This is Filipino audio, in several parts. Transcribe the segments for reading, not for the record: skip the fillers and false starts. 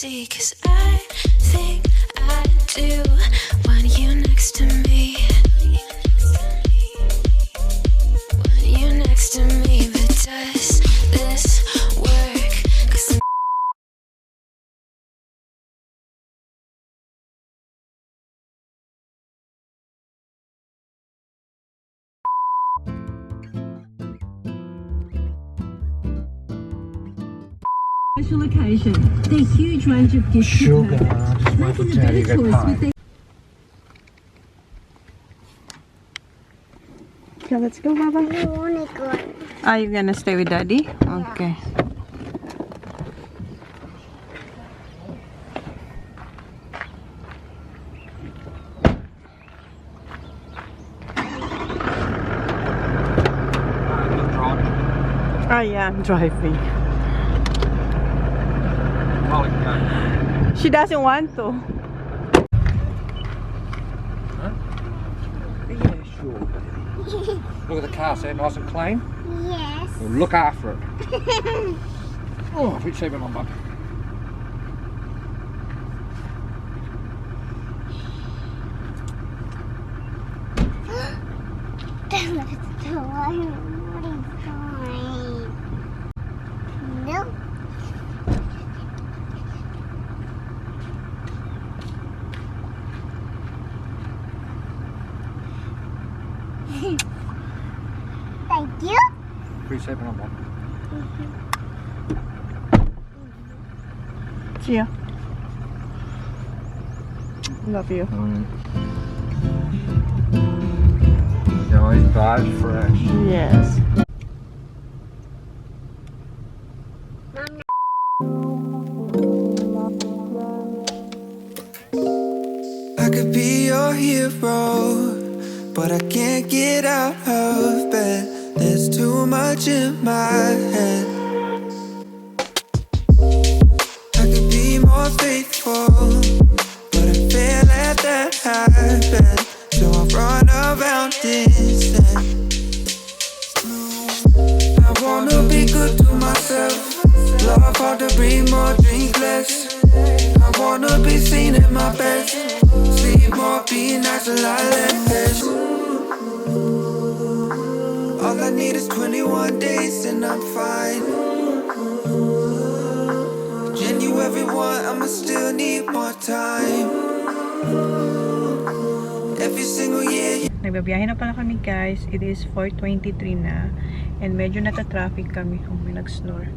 see, 'cause I think I do want you next to me. Want you next to me, but does this work? 'Cause special occasion. Their huge range of gifts. Sugar, just wait for Daddy to go pie. Okay, let's go, Baba. I wanna go. Are you gonna stay with Daddy? Okay. Ah, yeah, I'm driving. She doesn't want to. Huh? Yeah, sure. Look at the car, see it nice and clean? Yes. Well, look after it. Oh, which shape am I on? No. Thank you. Which shape am I on? See ya. Love you. Yeah, he's bad fresh. Yes. I could be your hero, but I can't get out of bed. There's too much in my head. I could be more faithful, but I fail at that habit. So I run around instead. I wanna be good to myself, love hard to breathe more, drink less. I wanna be seen at my best, sleep more, be nice a lot less. All I need is 21 days and I'm fine. January 1, I'ma still need more time. Every single year. Nagbabiyahe na pala kami, guys. It is 4:23 na. And medyo nata-traffic kami kung may nag-snore.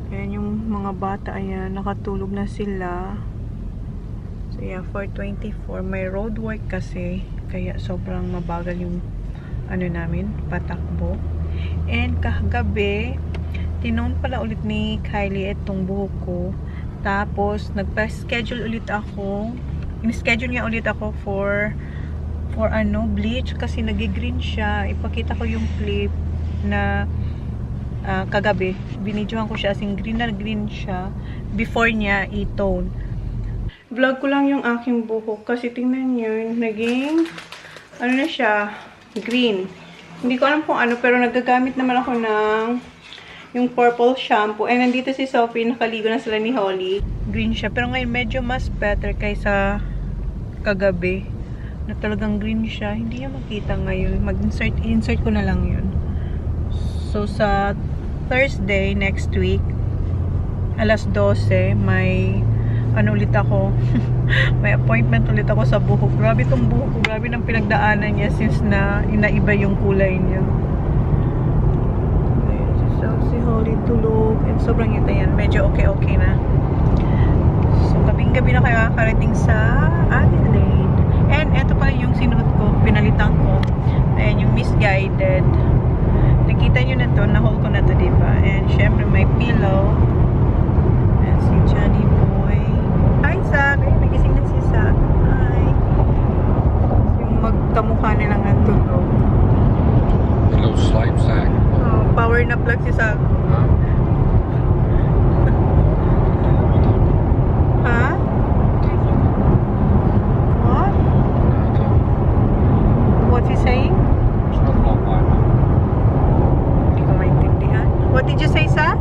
Ayan yung mga bata, ayan, nakatulog na sila. So yeah, 4:24. May road work kasi, kaya sobrang mabagal yung ano namin, patakbo. And kagabi, tinon pala ulit ni Kylie itong buhok ko. Tapos, nagpa-schedule ulit ako. In-schedule niya ulit ako for bleach kasi nag-green siya. Ipakita ko yung clip na kagabi. Binidyohan ko siya as in green na green siya before niya i-tone. Vlog ko lang yung aking buhok kasi tingnan nyo, naging ano na siya, green. Hindi ko alam kung ano, pero nagagamit naman ako ng yung purple shampoo. And nandito si Sophie, nakaligo na sila ni Holly. Green siya, pero ngayon medyo mas better kaysa kagabi. Na talagang green siya. Hindi niya makita ngayon. Insert ko na lang yun. So, sa Thursday, next week, alas 12, may ano ulit ako. May appointment ulit ako sa buhok. Grabe tong buhok ko. Grabe ng pinagdaanan niya since na inaiba yung kulay niya. Ayan, si Holly tulog. And sobrang ito yan. Medyo okay na. So, gabing-gabi na kayo kakarating sa Allendale. And eto pala yung sinuot ko. Pinalitan ko. Ayan, yung misguided. Nakita nyo na to. Na-haul ko na to, diba? And syempre may pillow. And si Johnny Boy. Hi, Zach! Ay, nagising na si Zach. Hi! Yung magkamukha nilang natulog. A little slime sack. Oh, power na plug si Zach. Huh? Huh? What? What's he saying? It's not a long way, man. Hindi ko maintindihan. What did you say, Zach?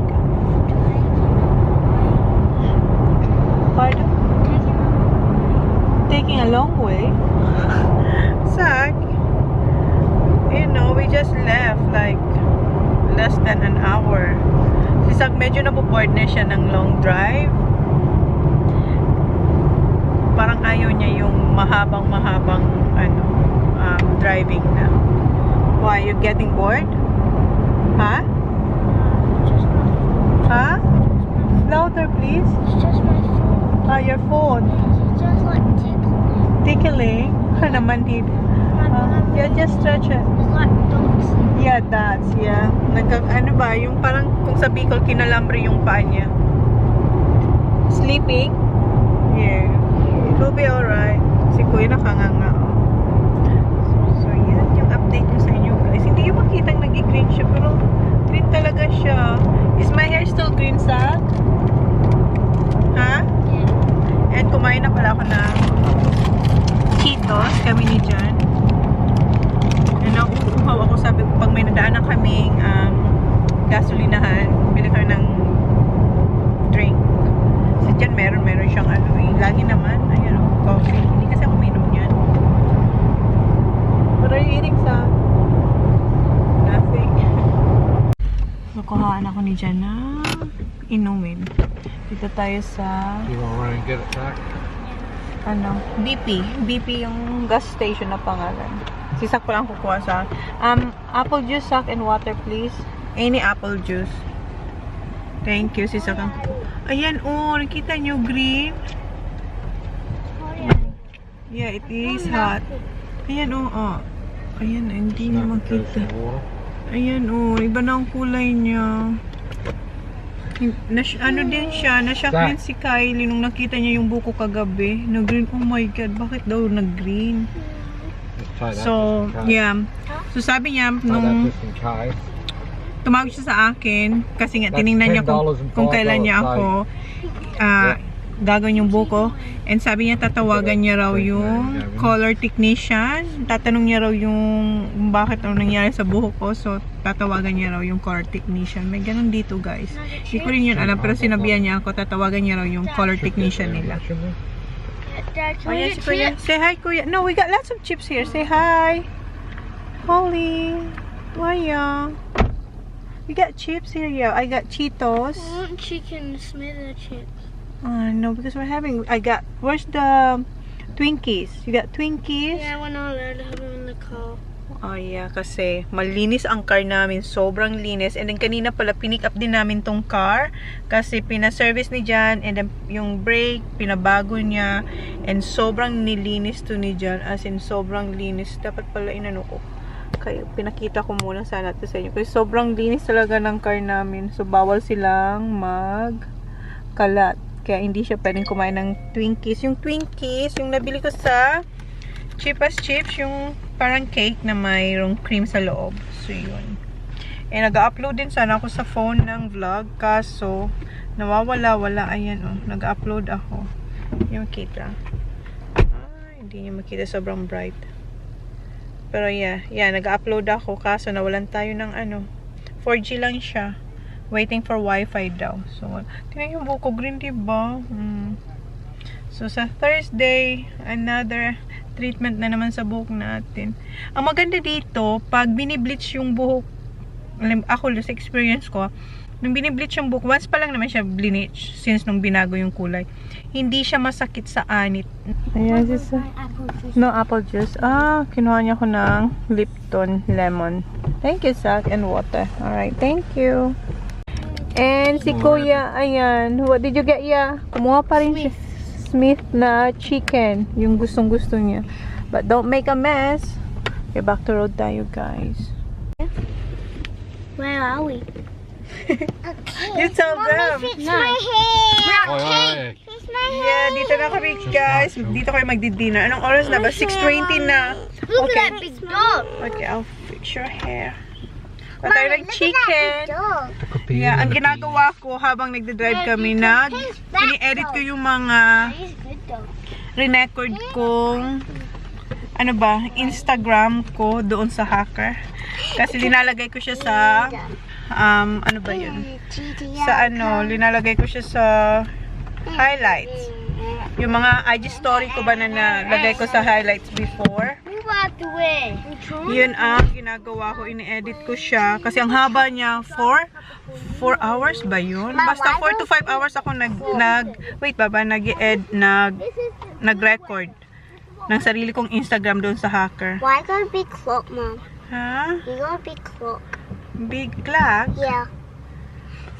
bored na siya ng long drive. Parang ayaw niya yung mahabang driving na. Why? You getting bored? Huh? Huh? Louder, please. It's just my phone. Your phone. It's just like tickling. Tickling? Naman dito. Yeah, just stretch it. It's like dogs. Yeah, that's, yeah. Ano ba? Yung parang kung sa Bicol, kinalambre yung paa niya. Sleeping? Yeah. It will be alright. Si Kuya nakanganga. So, yan yung update ko sa inyo, guys. Hindi yung makitang nag-green siya, pero green talaga siya. Is my hair still green, Sal? Ha? Yeah. And kumain na pala ako ng Cheetos, kami ni Jan. And nauuhaw ako, sabi ko, pag may nadaan na kaming gasolinahan, bili tayo ng drink. Si Jan meron siyang lagi naman, ayan o, coffee. Hindi kasi ako minom yan. What are you eating, Sam? Nothing. Nakuhaan ako ni Jan na inumin. Dito tayo sa You want to run and get it back? BP yung gas station na pangalan. Sisak ko lang kukuha sa apple juice, Sak, and water please. Any apple juice. Thank you, sisak ang kukuha. Ayan, nakita nyo green? Yeah, it is hot. Ayan, ayan, hindi nyo makita. Ayan, iba na ang kulay niya. Ano din siya, na-shock din si Kylie nung nakita niya yung buko kagabi. Nag-green, oh my god, bakit daw nag-green? So, yeah. So, sabi niya, nung tumawag siya sa akin, kasi nga, tinignan niya kung kailan niya ako gagawin yung buko. And sabi niya, tatawagan niya raw yung color technician. Tatanong niya raw yung bakit ano nangyari sa buhok ko. So, tatawagan niya raw yung color technician. May ganun dito, guys. Hindi ko rin yun alam, pero sinabihan niya ako, tatawagan niya raw yung color technician nila. Dad, Oh, yes, Kuya. Say hi, Kuya. No, we got lots of chips here. Say hi. Holly. Kuya. We got chips here, yeah. I got Cheetos. I want chicken smither chips. No, because we're having... where's the Twinkies? You got Twinkies? Yeah, we're not allowed to have them in the car. Oh, yeah, kasi malinis ang car namin. Sobrang linis. And then, kanina pala, pinick up din namin tong car. Kasi pina-service ni Jan. And then, yung brake, pinabago niya. And sobrang nilinis to ni Jan. As in, sobrang linis. Dapat pala inano ko. Kaya, pinakita ko muna sana ito sa inyo. Kasi sobrang linis talaga ng car namin. So, bawal silang magkalat. Kaya hindi siya pwedeng kumain ng Twinkies. Yung Twinkies, yung nabili ko sa cheapest chips, yung parang cake na mayroong cream sa loob. So, yun. Eh, nag-upload din sana ako sa phone ng vlog. Kaso, nawawala-wala. Ayan, nag-upload ako. Yung kita. Hindi niyo makita. Sobrang bright. Pero, yeah, nag-upload ako. Kaso, nawalan tayo ng 4G lang siya. Waiting for Wi-Fi daw. So, tingnan yung buko green, diba? So, sa Thursday, another treatment na naman sa buhok natin. Ang maganda dito, pag binibleach yung buhok, ako, sa experience ko, nung binibleach yung buhok, once pa lang naman siya bleach, since nung binago yung kulay, hindi siya masakit sa anit. Ayan, no apple juice. Kinuha niya ko ng Lipton lemon. Thank you, Zach, and water. Alright, thank you. And si Kuya, ayan. What did you get, ya? Kumuha pa rin siya. Smith na chicken. Yung gustong-gusto niya. But don't make a mess. Okay, back to road tayo, guys. Where are we? You tell them. Fix my hair. Oi. Fix my hair. Yeah, dito na kami, guys. Dito kayo magdi-dinner. Anong oras na ba? 6:20 na. Look at that big dog. Okay, I'll fix your hair. Patay ng chicken. Yeah, ang ginagawa ko habang nagde-drive kami, ini-edit ko yung mga re-record kong Instagram ko doon sa hacker. Kasi linalagay ko siya sa linalagay ko siya sa highlights. Yung mga IG story ko ba na nalagay ko sa highlights before. the way. Yun ang ginagawa ko. Ini-edit ko siya. Kasi ang haba niya, 4 hours ba yun? Basta 4 to 5 hours ako nag-record ng sarili kong Instagram doon sa Hacker. Why got a big clock, Mom? Ha? You got a big clock. Big clock? Yeah.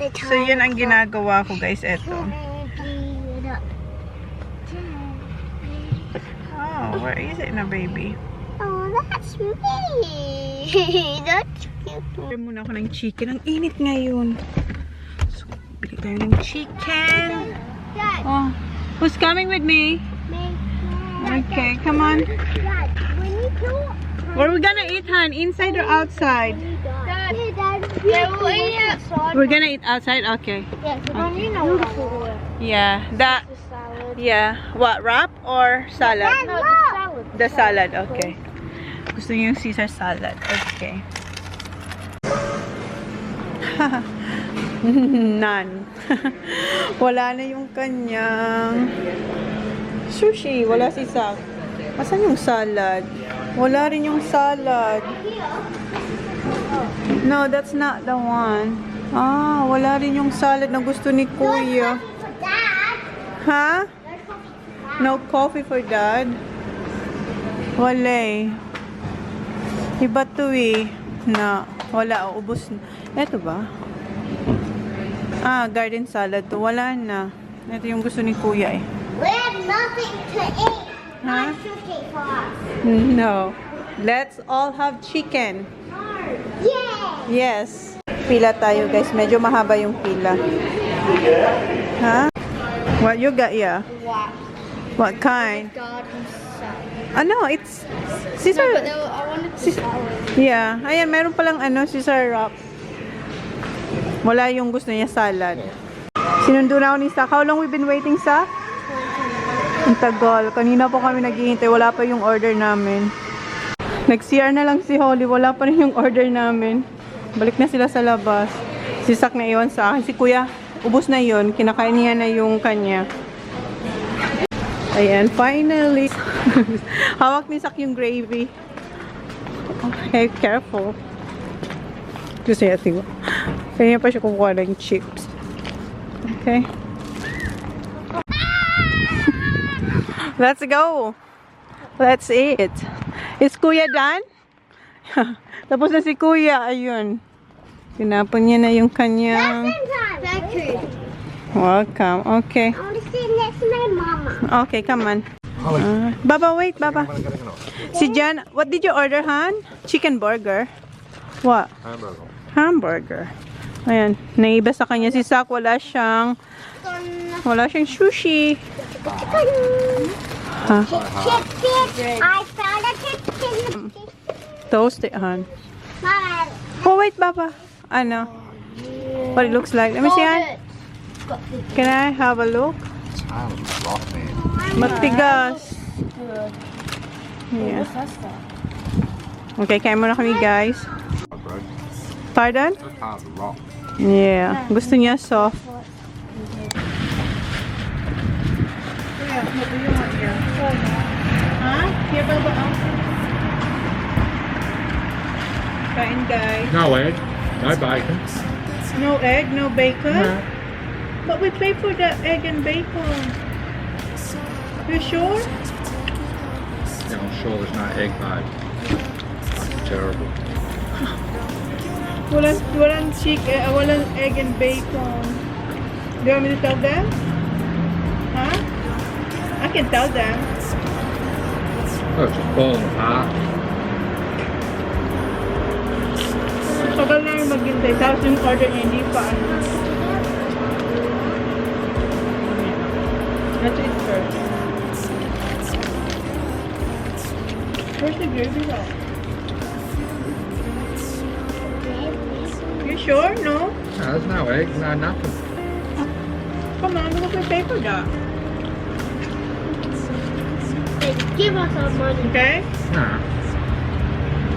So, yun ang ginagawa ko, guys. Eto. Oh, where is it na, baby? Oh, that's me. That's cute. Order muna ako ng chicken. Ang init ngayon. So, bili tayo ng chicken. Dad, Oh, who's coming with me? Okay, come on. Dad, we need to. Where are we gonna eat, Han? Inside or outside? Dad, yeah, we'll eat outside. We're gonna eat outside? Okay. Yeah, because you know what. Yeah. That. The salad. Yeah. What, wrap or salad? No, the salad. The salad, okay. Gusto niyo yung Caesar salad. Okay. None. Wala na yung kanyang sushi. Wala si Sak. Asan yung salad? Wala rin yung salad. No, that's not the one. Ah, wala rin yung salad na gusto ni Kuya. Dad. Ha? No coffee for Dad? Wala eh. Iba to eh. Na, wala. Ubus. Eto ba? Ah, garden salad to. Wala na. Ito yung gusto ni Kuya eh. We have nothing to eat. Huh? Sushi for us. No. Let's all have chicken. Yeah. Yes. Pila tayo guys. Medyo mahaba yung pila. Ha? What you got, yeah? What? What kind? Garden salad. Ano, it's Caesar. I wanted the salad. Yeah. Ayan, meron palang Caesar wrap. Wala yung gusto niya salad. Sinundo na ako ni Sak. How long we been waiting, Sak? Ang tagal. Kanina po kami naghihintay. Wala pa yung order namin. Nag-CR na lang si Holly. Wala pa rin yung order namin. Balik na sila sa labas. Si Sak na iwan sa akin. Si Kuya, ubos na yun. Kinakain niya na yung kanya. Ayan, finally. Hawak ni Sak yung gravy. Okay, careful. Gusto niya, tingnan. Kaya pa siya kukuha ng chips. Okay. Let's go. Let's eat. Is Kuya done? Tapos na si Kuya. Ayun. Tinapon niya na yung kanyang... Welcome. Okay. I want to sit next to my mama. Okay, come on. Baba, wait, Baba. Si Jan, what did you order, Han? Chicken burger. What? Hamburger. Hamburger. Ayan, naiba sa kanya si Sak. Wala siyang sushi. Ha? I found a chicken. Toast it, Han. Mama. Oh, wait, Baba. Ano? What it looks like. Let me see, Han. Can I have a look? Sounds rock, man. Matigas. Yeah. Okay, kain muna kami, guys. Bro, Pardon? that's hard to rock. Yeah. Gusto niya soft. Huh? Here, Baba. Kain, guys. No egg, no bacon. No egg, no bacon? No. But we paid for the egg and bacon. You sure? Yeah, I'm sure there's no egg, babe. That's terrible. Walang chicken, walang egg and bacon. Do you want me to tell them? Huh? I can tell them. Oh, it's just falling apart. Tagal na yung maghintay. Tapos yung order niya, hindi pa ano. Let's eat first. Where's the gravy though? You sure? No? No, there's no egg, no nothing. Come on, look at the paper doc. They give us our money. Okay? No.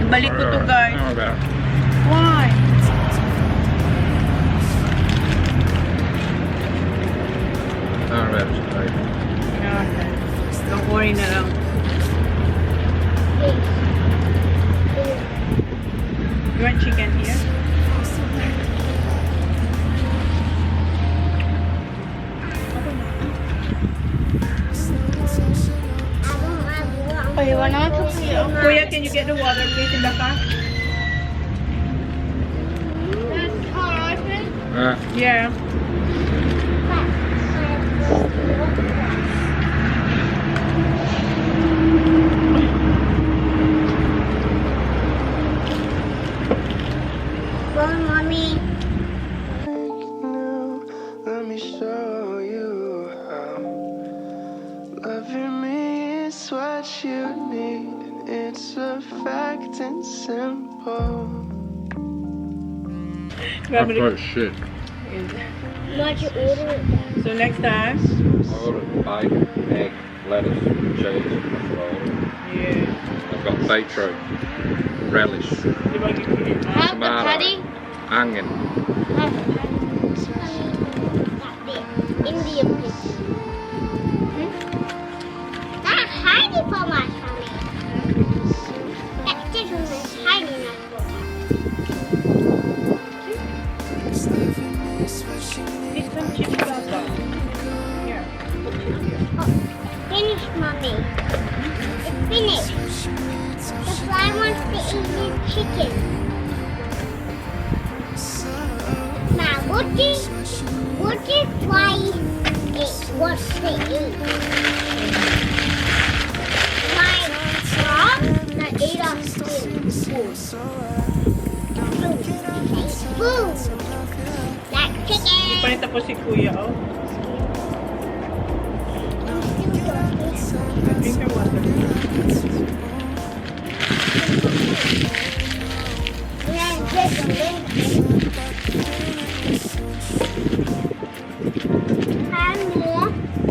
Balik ko to, guys. How about it? Why? How about it, babe? Okay. Don't worry na lang. Hey. You want chicken here? Okay, why not? Kuya, can you get the water please in the car? That's car open. Yeah. Well, mommy. Let me show you how loving me is what you need. It's a fact and simple. That's shit. Why'd you order it? So next time. I ordered bacon, egg, lettuce, cheese. That's what I ordered. Yeah. I've got beetroot, relish, Di ba gigilid? Have the tomato, patty. onion. Have the patty. That bit. Indian pizza. That's tiny for my tummy. That chicken is tiny enough for that. Eat some chips also. Here. Put chips here. Oh, finish, mommy. It's finished. The fly wants to eat the chicken. Now, what did fly wants to eat? Like frogs that eat our food. Food. Like chicken. Pa rin tapos si Kuya, oh. Drink your water.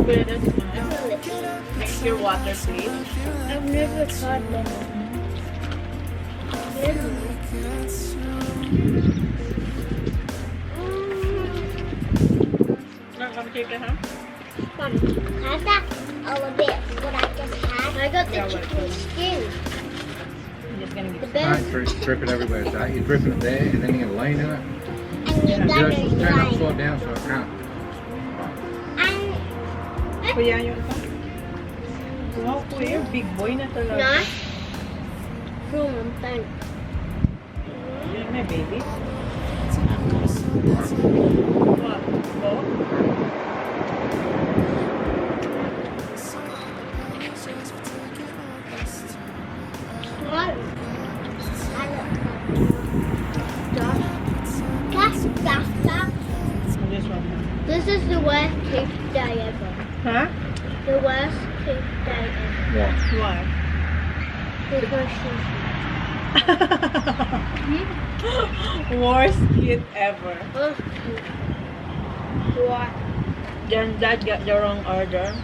Kuya, that's nice. Drink your water, please. I've never tried that. Come chicken, huh? Mom, has that a little bit what I just had? I got the Yeah, chicken skin. I'm just gonna The get best. Don't drip it everywhere. So you're dripping it there, and then you're gonna lean in it. And you got Just it turn right. upside down so it can't. And Kuya, yun ka? Wow, Kuya, big boy na talaga. not from thing. Yan, may baby. What? Oh? What? That's. This one. This is the worst cake day ever. Huh? The worst cake day ever. What? Why? Because she's Worst kid ever. What? Then Dad got the wrong order.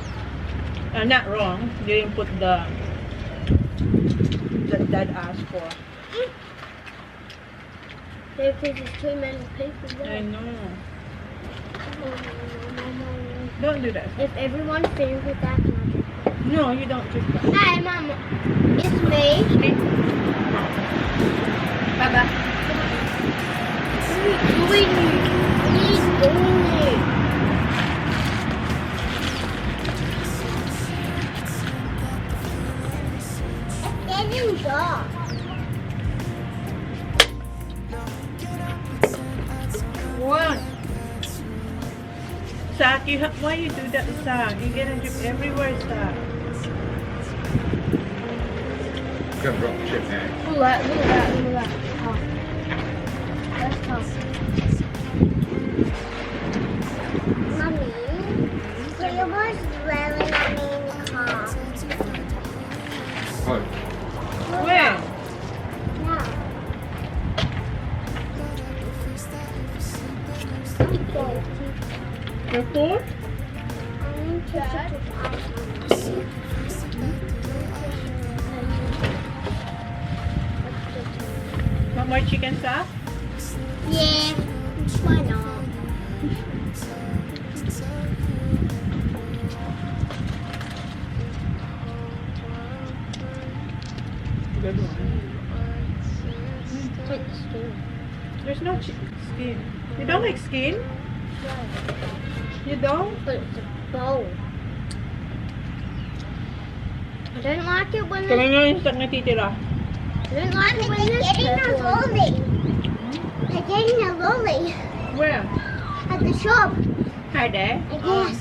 Not wrong. They didn't put the that Dad asked for. Because there's too many people I there. know. Don't do that. If everyone finishes that, No, you don't do that. hi, Mama. It's me. Baba. What are you doing? He's doing it. It's getting dark. What? Sak, why you do that, Sak? You're gonna drip everywhere, Sak. I'm gonna drop the chip now. Look at that. Oh. That's tough. Mommy, Cleo was dwelling on me in the car. Oh, When? Yeah. Your food? Want more chicken, Sak? Yeah, why not? Good one. It's There's no skin. You don't like skin? You don't? But it's a bowl. I don't like it when Kami nga yung stock na titira. I don't like it when it's getting a lolly. I'm getting a lolly Where? at the shop. Hi there. I guess.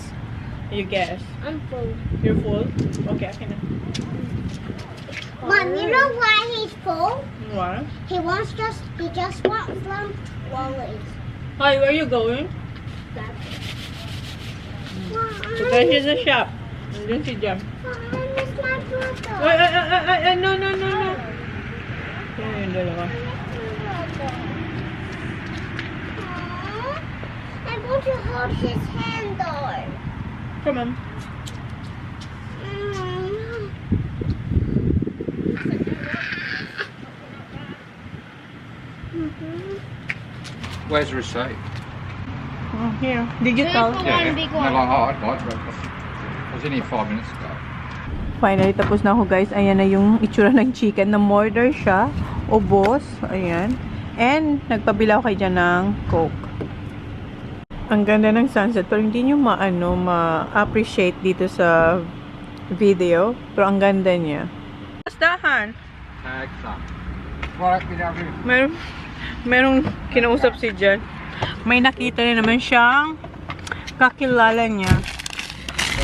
You guess. I'm full. You're full? Okay, okay na. Mom, you know why he's full? What? He just wants some lollies. Hi, where are you going? So guys, here's the shop. Andun si Jam. It's my brother. No. Yan yung dalawa. I want to hold his hand though. Come on. Where's the receipt? Oh, here. Digital. Big one. No, I'd like to. I was in here 5 minutes ago. Finally, tapos na ako guys. Ayan na yung itsura ng chicken. Na-murder siya. Ubos. Ayan. And, nagpabila ko kay dyan ng Coke. Ang ganda ng sunset. Pero hindi nyo ma-appreciate dito sa video. Pero ang ganda niya. Dahan. Tag some. Right, get out here. Merong kinausap si Jan. May nakita na naman siyang kakilala niya.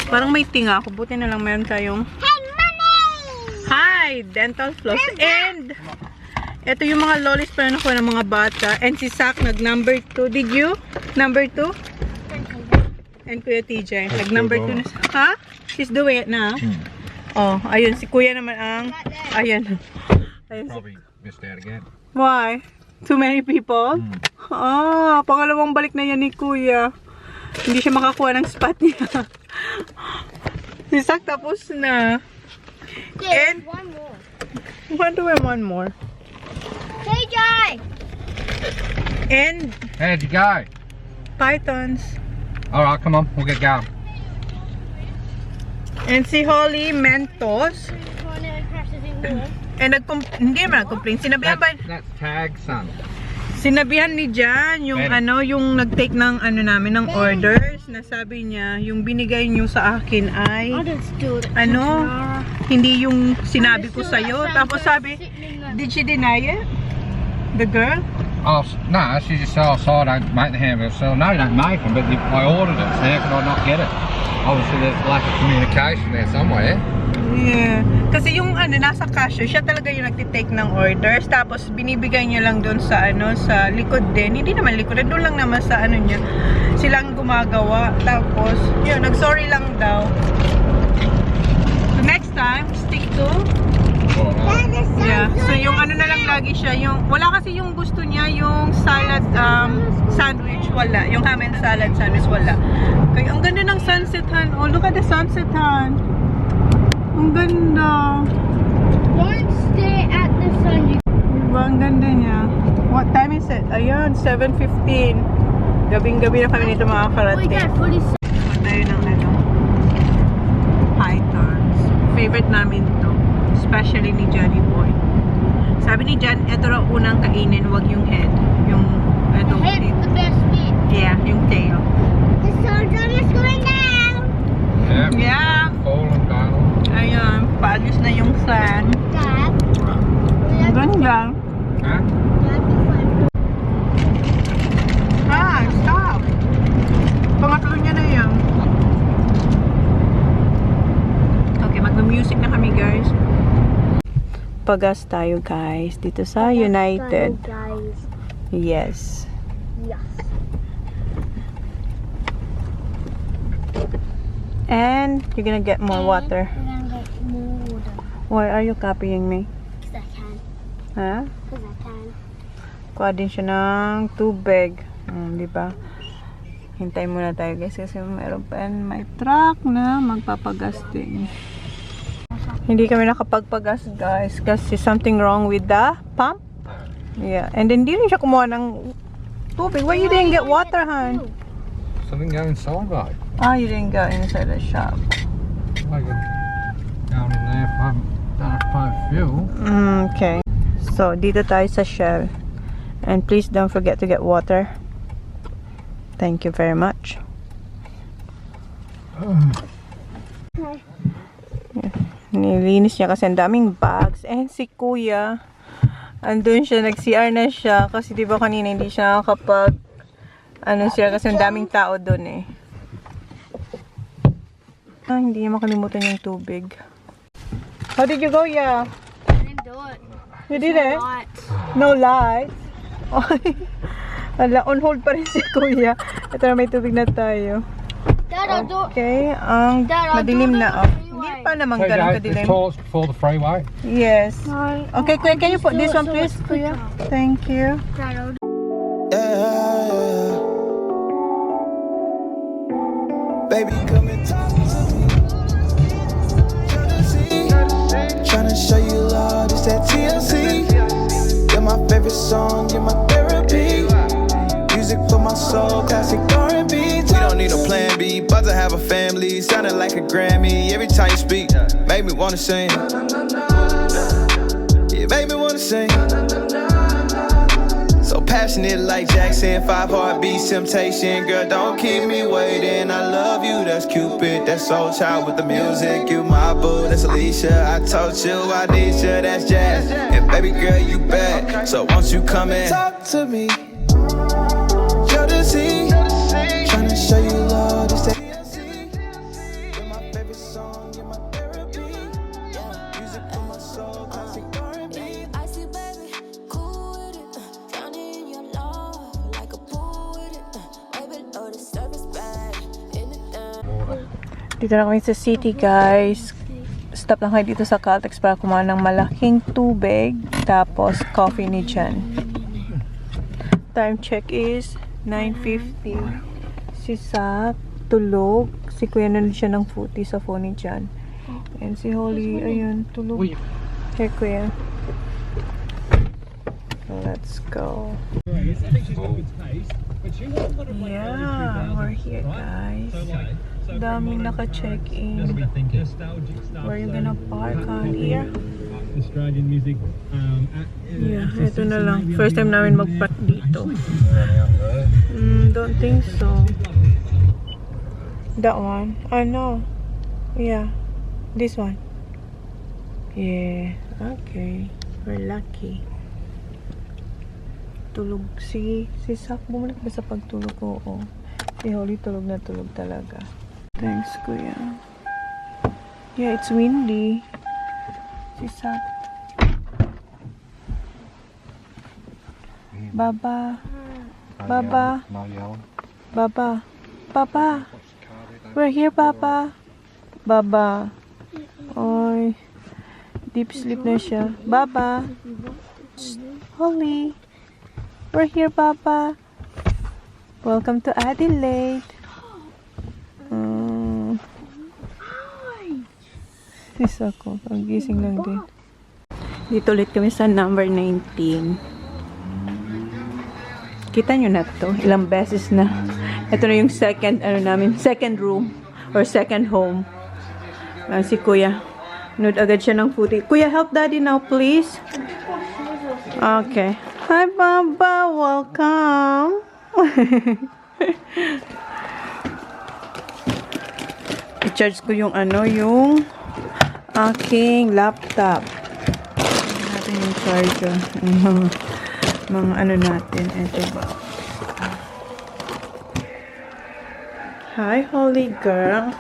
Parang may tinga ako. Buti na lang meron tayong hi! Dental floss. And ito yung mga lollies pa na nakuha ng mga bata. And si Sak nag number 2. Did you? Number 2? And Kuya TJ. Nag number 2 na. Ha? She's doing it now. Oh, ayun. Si Kuya naman ang ayun. Ayun si Probably missed out again. why? Too many people? Ah, pangalawang balik na yan ni Kuya. Hindi siya makakuha ng spot niya. Si Sak tapos na. And One more. want to wear one more. TJ! And How'd you go? pythons. Alright, come on, we'll get going. And si Holly Mentos. And hindi naman nag-complain. That's tag son. Sinabihan ni Jan yung Ready? yung nag-take ng namin ng orders na sabi niya yung binigay niyo sa akin ay hindi yung sinabi ko sa iyo. Tapos sabi, did she deny it? The girl? Oh, no, she just said, I don't make the hamburgers. So, no, you don't make them, but I ordered it, so how could I not get it? Obviously, there's lack of communication there somewhere. Yeah. Kasi yung nasa cashier, siya talaga yung nagtitake ng orders. Tapos binibigay niya lang doon sa sa likod din. Hindi naman likod, doon lang naman sa niya. Silang gumagawa. Tapos, yun, nag-sorry lang daw. So, next time, stick to yeah. So yung na lang lagi siya, yung wala kasi yung gusto niya yung salad sandwich wala, yung ham and salad sandwich wala. Kaya ang ganda ng sunset han. Oh, look at the sunset han. Ang ganda. Don't stare at the sun. Diba ang ganda niya? What time is it? Ayan, 7:15. Gabing-gabi na kami nito makakarating. Tayo ng pythons. Favorite namin to. Especially ni Johnny Boy. Sabi ni Jan, ito raw unang kainin, wag yung head. Yung, ito. The head's the best bit. Yeah, yung tail. The sun's almost going down. Yeah. Falling down. Ayun, paalis na yung sun. Dad. Ang ganda. Huh? Stop. Pangatlo niya na yan. Okay, mag-music na kami guys. Pagas tayo guys dito sa United. Guys. Yes. Yes. And you're gonna get more water. We're gonna get more water. Why are you copying me? Because I can. Ha? Because I can. Kuha din siya ng tubig. Di ba? Hintay muna tayo guys kasi meron pa may truck na magpapagas din. Hindi kami nakapagpagas guys kasi something wrong with the pump. Yeah. And then hindi rin siya kumuha ng tubig. Why you didn't get water, hon? Something go inside, right? Ah, you didn't go inside the shop. I could go in there if I'm done for fuel. Okay. So, dito tayo sa Shell. And please don't forget to get water. Thank you very much. Nilinis niya kasi ang daming bags. And si Kuya, andun siya, nag-CR na siya. Kasi diba kanina hindi siya nakakapag CR kasi ang daming tao dun eh. Hindi niya makalimutan yung tubig. How did you go, yeah? I didn't do it. You did it? No lights? Ala, on hold pa rin si Kuya. Ito na, may tubig na tayo. Dad, I'll do it. Okay, ang madilim na. Oh. Hindi pa naman So, ganun guys, kadilim. this toilet's before the freeway. Yes. Okay, Kuya, can you put this one, please? Kuya, thank you. Dad, I'll do Yeah. Baby, come and talk to me. Tryna show you love, it's that TLC. You're my favorite song, you're my therapy. Music for my soul, classic R&B. We don't need no plan B, about to have a family. Sounding like a Grammy every time you speak. Make me wanna sing. Yeah, make me wanna sing. So passionate like Jackson, 5 heartbeats, temptation. Girl, don't keep me waiting. I love you, that's Cupid. That's Soul Child with the music. You my boo, that's Alicia. I told you I need you, that's Jazz. And baby girl, you bad. So won't you come in? Talk to me. You're the sea. Tryna show you love, this that. You're my favorite song, you're my therapy. Music for my soul, classic R&B. I see, baby, cool with it. Drowning in your love like a pool with it. Way below the surface, bag in the damn. Dito na kami sa city, guys. Stop lang kayo dito sa Caltex para kumain ng malaking tubig. Tapos, coffee ni Jan. Time check is 9:50. Si Sak, tulog. Si Kuya nanood siya ng footy sa phone ni Jan. And si Holly, ayun, tulog. Here, Kuya. Let's go. Yeah, we're here, guys. Daming naka-check-in. Where you gonna park on here? Australian music. Yeah, ito na lang. First time namin mag-park dito. Don't think so. That one? Oh, no. Yeah. This one. Yeah. Okay. We're lucky. Tulog si Sak. Bumalik ba sa pagtulog? Oo. Si Holly tulog na tulog talaga. Thanks, Kuya. Yeah, it's windy. Si Sak. Baba. Baba. No yelling. Baba. Baba. We're here, Baba. Baba. Oy. Deep sleep na siya. Baba. Holly. We're here, Baba. Welcome to Adelaide. Sis ako. Pagising lang din. Dito ulit kami sa number 19. Kita nyo na to. Ilang beses na. Ito na yung second, second room. Or second home. Si Kuya. Nood agad siya ng footy. Kuya, help Daddy now, please. Okay. Hi, Baba. Welcome. I-charge ko yung yung aking laptop. Natin yung charger. Mga natin. Ito ba? Hi, Holy Girl.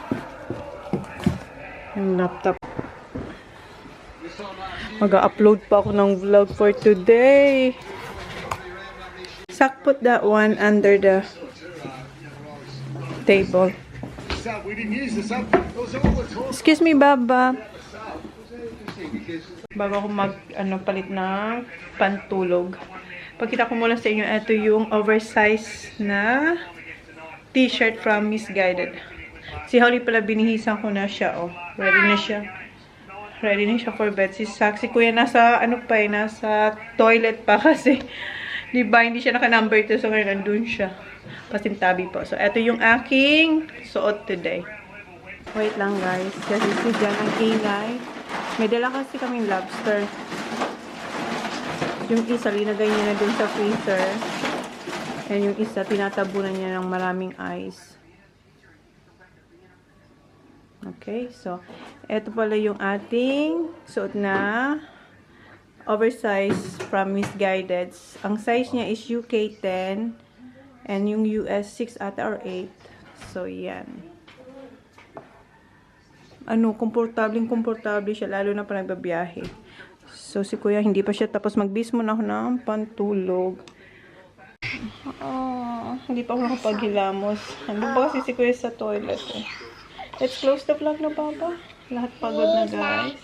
Yung laptop. Mag-upload pa ako ng vlog for today. Sak, put that one under the table. Excuse me, Baba. Bago ako palit ng pantulog. Pagkita ko muna sa inyo, ito yung oversize na t-shirt from Miss Guided. Si Holly pala, binihisan ko na siya, oh. Ready na siya. Ready na siya for bed. Si Sak, si Kuya nasa, nasa toilet pa kasi, diba, hindi siya naka-number 2, so ngayon nandun siya. Pasintabi po. So, ito yung aking suot today. Wait lang, guys. Kasi si Jan ang ingay. May dala kasi kaming lobster. Yung isa, linagay niya na dun sa freezer. And yung isa, tinatabunan niya ng maraming ice. Okay, so, eto pala yung ating suot na oversized from Misguided. Ang size niya is UK 10 and yung US 6 ata or 8. So, yan. Komportable siya, lalo na pa nagbabiyahe. So, si Kuya, hindi pa siya tapos mag-bis muna ako ng pantulog. Hindi pa ako nakapaghilamos. Hindi pa kasi si Kuya sa toilet. Let's close the vlog na, Papa. Lahat pagod na, guys.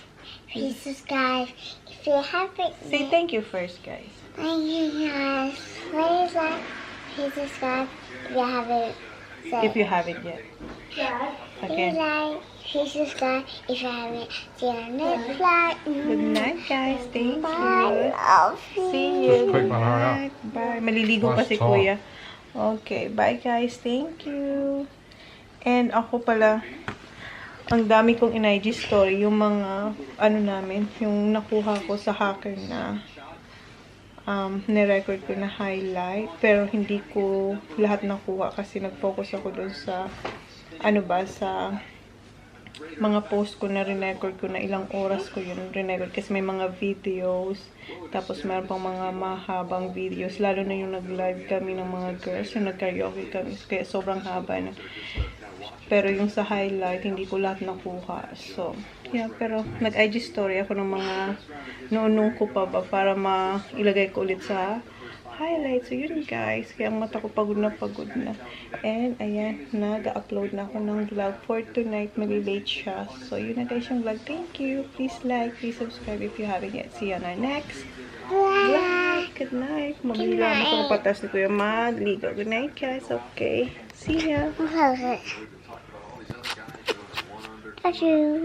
Please subscribe if you haven't. Say thank you first, guys. Thank you guys. Please like, please subscribe if you haven't. If you haven't yet. Okay. Please like, please subscribe if you haven't. See you on the next vlog. Good night, guys. Thank Bye. you. See you. Just quick Good one, hurry up. night. Bye. Maliligo pa si Last talk. Kuya. Okay. Bye, guys. Thank you. And ako pala, ang dami kong in-IG story, yung mga, yung nakuha ko sa hacker na, nirecord ko na highlight, pero hindi ko lahat nakuha kasi nag-focus ako dun sa, sa mga post ko na rinecord ko na ilang oras ko yun rinecord kasi may mga videos, tapos meron pang mga mahabang videos, lalo na yung nag-live kami ng mga girls, yung nag-karaoke kami, kaya sobrang haba na. Pero yung sa highlight, hindi ko lahat nakuha. So, yeah, pero nag-IG story ako ng mga noon ko pa ba para mailagay ko ulit sa highlight. So, yun guys. Kaya ang mata ko pagod na. And, ayan, nag-upload na ako ng vlog for tonight. Mag-late siya. So, yun na guys yung vlog. Thank you. Please like, please subscribe if you haven't yet. See you on our next vlog. Good night. Maglilamos ako patas ni Kuya magligo. Good night guys. Okay. See ya. Thank you.